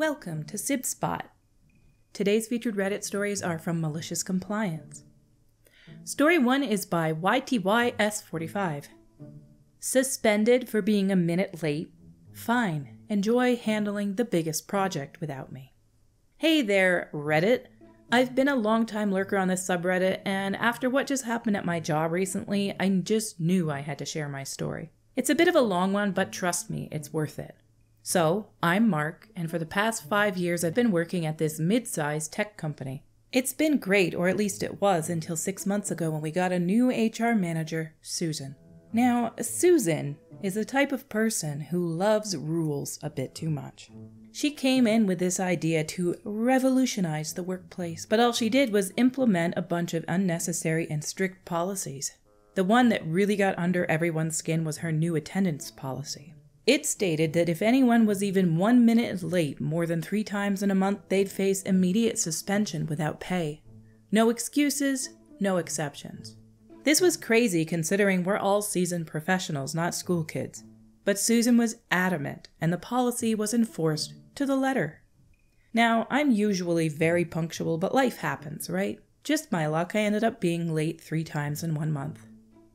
Welcome to Sib Spot. Today's featured Reddit stories are from MaliciousCompliance. Story 1 is by YTYS45. Suspended for being a minute late. Fine. Enjoy handling the biggest project without me. Hey there, Reddit. I've been a long-time lurker on this subreddit, and after what just happened at my job recently, I just knew I had to share my story. It's a bit of a long one, but trust me, it's worth it. So, I'm Mark, and for the past 5 years I've been working at this mid-sized tech company. It's been great, or at least it was, until 6 months ago when we got a new HR manager, Susan. Now, Susan is the type of person who loves rules a bit too much. She came in with this idea to revolutionize the workplace, but all she did was implement a bunch of unnecessary and strict policies. The one that really got under everyone's skin was her new attendance policy. It stated that if anyone was even 1 minute late more than 3 times in a month, they'd face immediate suspension without pay. No excuses, no exceptions. This was crazy considering we're all seasoned professionals, not school kids. But Susan was adamant, and the policy was enforced to the letter. Now, I'm usually very punctual, but life happens, right? Just my luck, I ended up being late 3 times in 1 month.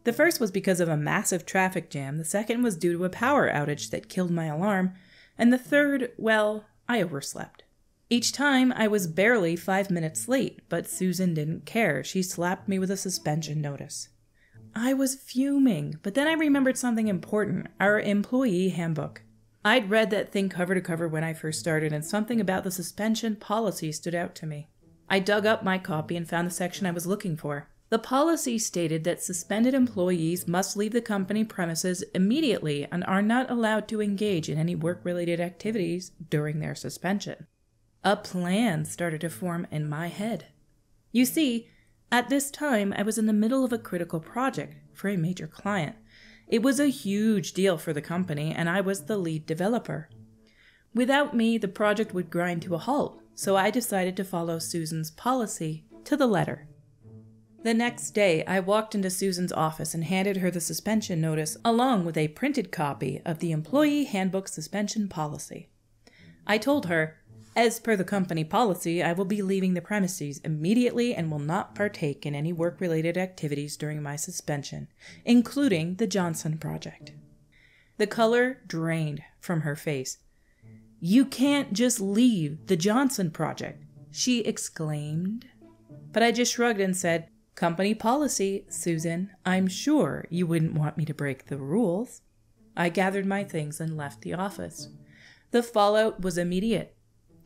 The first was because of a massive traffic jam, the second was due to a power outage that killed my alarm, and the third, well, I overslept. Each time, I was barely 5 minutes late, but Susan didn't care. She slapped me with a suspension notice. I was fuming, but then I remembered something important, our employee handbook. I'd read that thing cover to cover when I first started, and something about the suspension policy stood out to me. I dug up my copy and found the section I was looking for. The policy stated that suspended employees must leave the company premises immediately and are not allowed to engage in any work-related activities during their suspension. A plan started to form in my head. You see, at this time, I was in the middle of a critical project for a major client. It was a huge deal for the company, and I was the lead developer. Without me, the project would grind to a halt, so I decided to follow Susan's policy to the letter. The next day, I walked into Susan's office and handed her the suspension notice along with a printed copy of the Employee Handbook Suspension Policy. I told her, as per the company policy, I will be leaving the premises immediately and will not partake in any work-related activities during my suspension, including the Johnson project. The color drained from her face. "You can't just leave the Johnson project," she exclaimed. But I just shrugged and said, "Company policy, Susan. I'm sure you wouldn't want me to break the rules." I gathered my things and left the office. The fallout was immediate.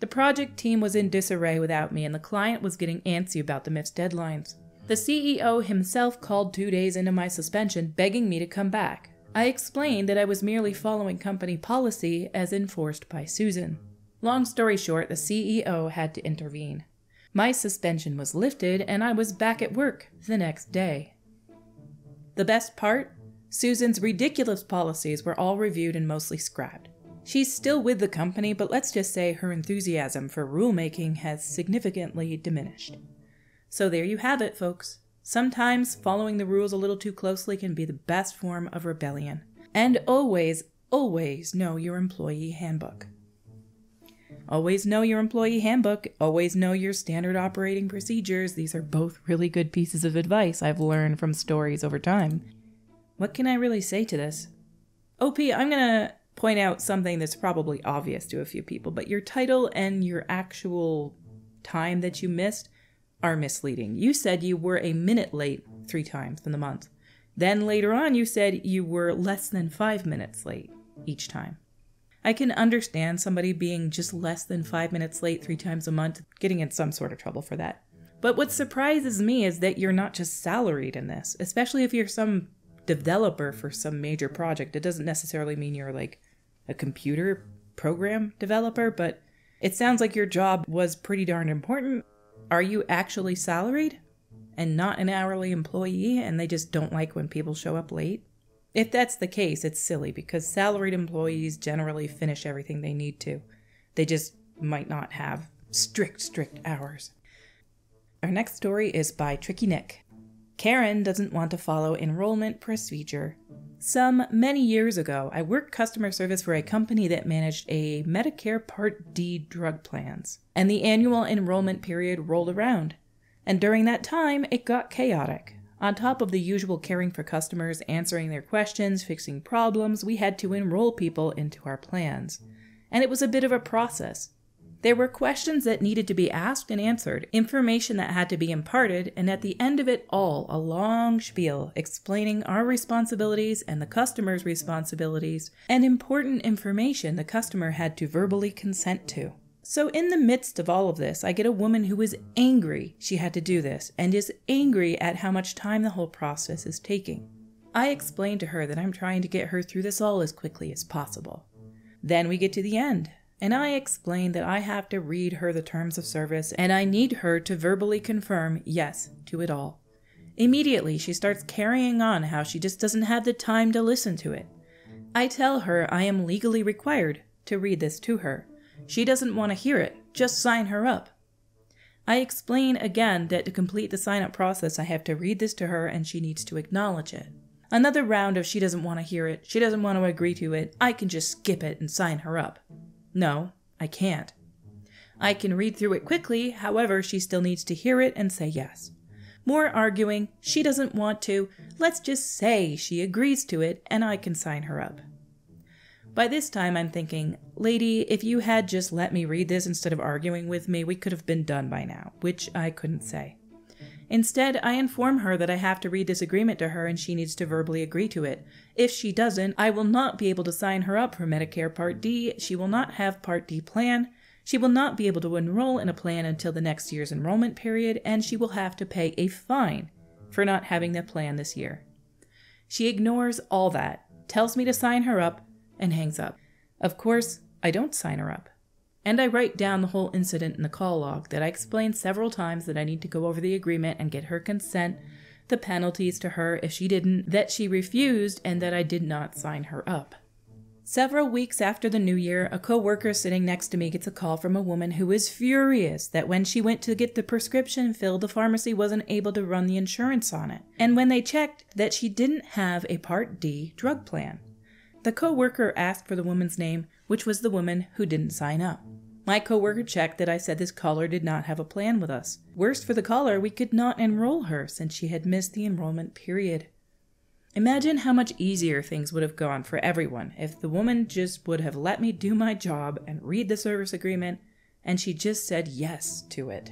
The project team was in disarray without me, and the client was getting antsy about the missed deadlines. The CEO himself called 2 days into my suspension, begging me to come back. I explained that I was merely following company policy as enforced by Susan. Long story short, the CEO had to intervene. My suspension was lifted, and I was back at work the next day. The best part? Susan's ridiculous policies were all reviewed and mostly scrapped. She's still with the company, but let's just say her enthusiasm for rulemaking has significantly diminished. So there you have it, folks. Sometimes following the rules a little too closely can be the best form of rebellion. And always, always know your employee handbook. Always know your employee handbook. Always know your standard operating procedures. These are both really good pieces of advice I've learned from stories over time. What can I really say to this? OP, I'm gonna point out something that's probably obvious to a few people, but your title and your actual time that you missed are misleading. You said you were a minute late 3 times in the month. Then later on you said you were less than 5 minutes late each time. I can understand somebody being just less than 5 minutes late 3 times a month, getting in some sort of trouble for that. But what surprises me is that you're not just salaried in this, especially if you're some developer for some major project. It doesn't necessarily mean you're like a computer program developer, but it sounds like your job was pretty darn important. Are you actually salaried and not an hourly employee, and they just don't like when people show up late? If that's the case, it's silly because salaried employees generally finish everything they need to. They just might not have strict hours. Our next story is by Tricky Nick. Karen doesn't want to follow enrollment procedure, Many years ago, I worked customer service for a company that managed a Medicare Part D drug plans, and the annual enrollment period rolled around. And during that time, it got chaotic. On top of the usual caring for customers, answering their questions, fixing problems, we had to enroll people into our plans. And it was a bit of a process. There were questions that needed to be asked and answered, information that had to be imparted, and at the end of it all, a long spiel explaining our responsibilities and the customer's responsibilities, and important information the customer had to verbally consent to. So in the midst of all of this, I get a woman who is angry she had to do this, and is angry at how much time the whole process is taking. I explain to her that I'm trying to get her through this all as quickly as possible. Then we get to the end. And I explained that I have to read her the terms of service and I need her to verbally confirm yes to it all. Immediately, she starts carrying on how she just doesn't have the time to listen to it. I tell her I am legally required to read this to her. She doesn't want to hear it, just sign her up. I explain again that to complete the sign-up process, I have to read this to her and she needs to acknowledge it. Another round of she doesn't want to hear it, she doesn't want to agree to it, I can just skip it and sign her up. No, I can't. I can read through it quickly, however, she still needs to hear it and say yes. More arguing, she doesn't want to, let's just say she agrees to it and I can sign her up. By this time I'm thinking, lady, if you had just let me read this instead of arguing with me, we could have been done by now, which I couldn't say. Instead, I inform her that I have to read this agreement to her and she needs to verbally agree to it. If she doesn't, I will not be able to sign her up for Medicare Part D, she will not have Part D plan, she will not be able to enroll in a plan until the next year's enrollment period, and she will have to pay a fine for not having the plan this year. She ignores all that, tells me to sign her up, and hangs up. Of course, I don't sign her up. And I write down the whole incident in the call log that I explained several times that I need to go over the agreement and get her consent, the penalties to her if she didn't, that she refused, and that I did not sign her up. Several weeks after the new year, a co-worker sitting next to me gets a call from a woman who is furious that when she went to get the prescription filled, the pharmacy wasn't able to run the insurance on it. And when they checked, that she didn't have a Part D drug plan. The co-worker asked for the woman's name, which was the woman who didn't sign up. My co-worker checked that I said this caller did not have a plan with us. Worst for the caller, we could not enroll her since she had missed the enrollment period. Imagine how much easier things would have gone for everyone if the woman just would have let me do my job and read the service agreement, and she just said yes to it.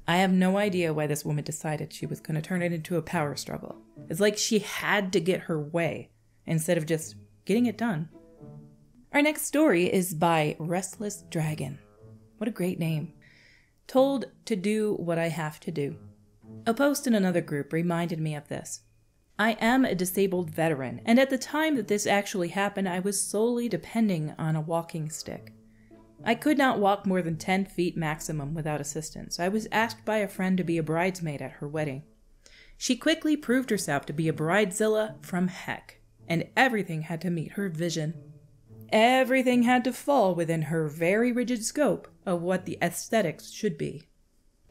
I have no idea why this woman decided she was going to turn it into a power struggle. It's like she had to get her way, instead of just getting it done. Our next story is by Restless Dragon. What a great name. Told to do what I have to do. A post in another group reminded me of this. I am a disabled veteran, and at the time that this actually happened, I was solely depending on a walking stick. I could not walk more than 10 feet maximum without assistance. I was asked by a friend to be a bridesmaid at her wedding. She quickly proved herself to be a Bridezilla from heck, and everything had to meet her vision. Everything had to fall within her very rigid scope of what the aesthetics should be.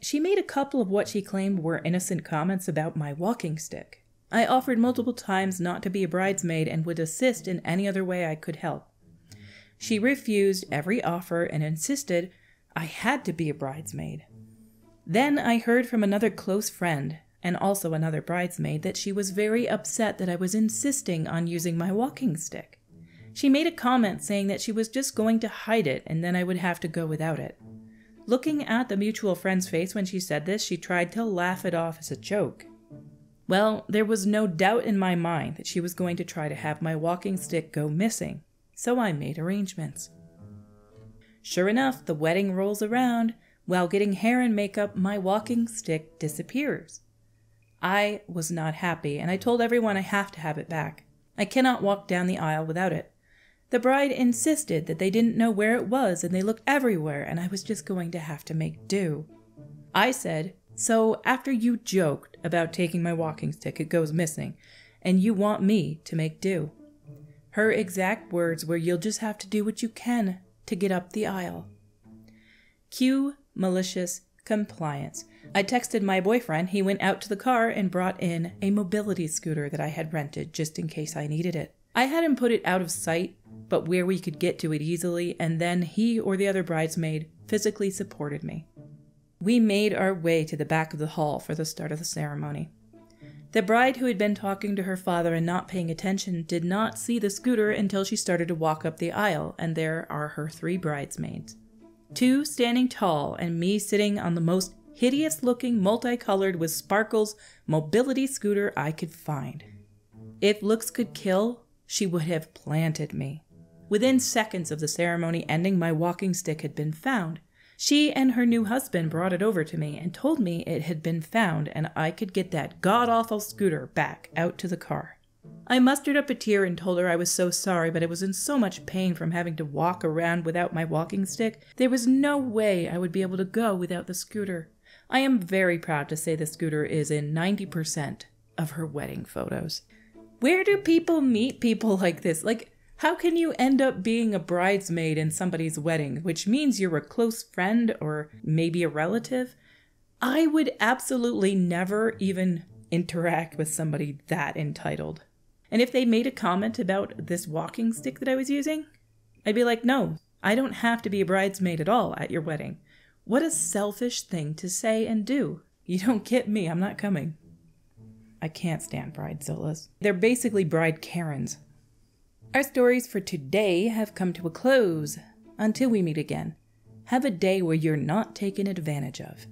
She made a couple of what she claimed were innocent comments about my walking stick. I offered multiple times not to be a bridesmaid and would assist in any other way I could help. She refused every offer and insisted I had to be a bridesmaid. Then I heard from another close friend, and also another bridesmaid, that she was very upset that I was insisting on using my walking stick. She made a comment saying that she was just going to hide it and then I would have to go without it. Looking at the mutual friend's face when she said this, she tried to laugh it off as a joke. Well, there was no doubt in my mind that she was going to try to have my walking stick go missing, so I made arrangements. Sure enough, the wedding rolls around. While getting hair and makeup, my walking stick disappears. I was not happy, and I told everyone I have to have it back. I cannot walk down the aisle without it. The bride insisted that they didn't know where it was and they looked everywhere and I was just going to have to make do. I said, so after you joked about taking my walking stick, it goes missing, and you want me to make do. Her exact words were, you'll just have to do what you can to get up the aisle. Cue malicious Compliance. I texted my boyfriend. He went out to the car and brought in a mobility scooter that I had rented just in case I needed it. I had him put it out of sight, but where we could get to it easily, and then he or the other bridesmaid physically supported me. We made our way to the back of the hall for the start of the ceremony. The bride, who had been talking to her father and not paying attention, did not see the scooter until she started to walk up the aisle, and there are her 3 bridesmaids. 2 standing tall, and me sitting on the most hideous-looking, multicolored with sparkles mobility scooter I could find. If looks could kill, she would have planted me. Within seconds of the ceremony ending, my walking stick had been found. She and her new husband brought it over to me and told me it had been found and I could get that god-awful scooter back out to the car. I mustered up a tear and told her I was so sorry, but I was in so much pain from having to walk around without my walking stick. There was no way I would be able to go without the scooter. I am very proud to say the scooter is in 90% of her wedding photos. Where do people meet people like this? Like, how can you end up being a bridesmaid in somebody's wedding, which means you're a close friend or maybe a relative? I would absolutely never even interact with somebody that entitled. And if they made a comment about this walking stick that I was using, I'd be like, no, I don't have to be a bridesmaid at all at your wedding. What a selfish thing to say and do. You don't get me, I'm not coming. I can't stand Bridezillas. They're basically bride Karens. Our stories for today have come to a close. Until we meet again, have a day where you're not taken advantage of.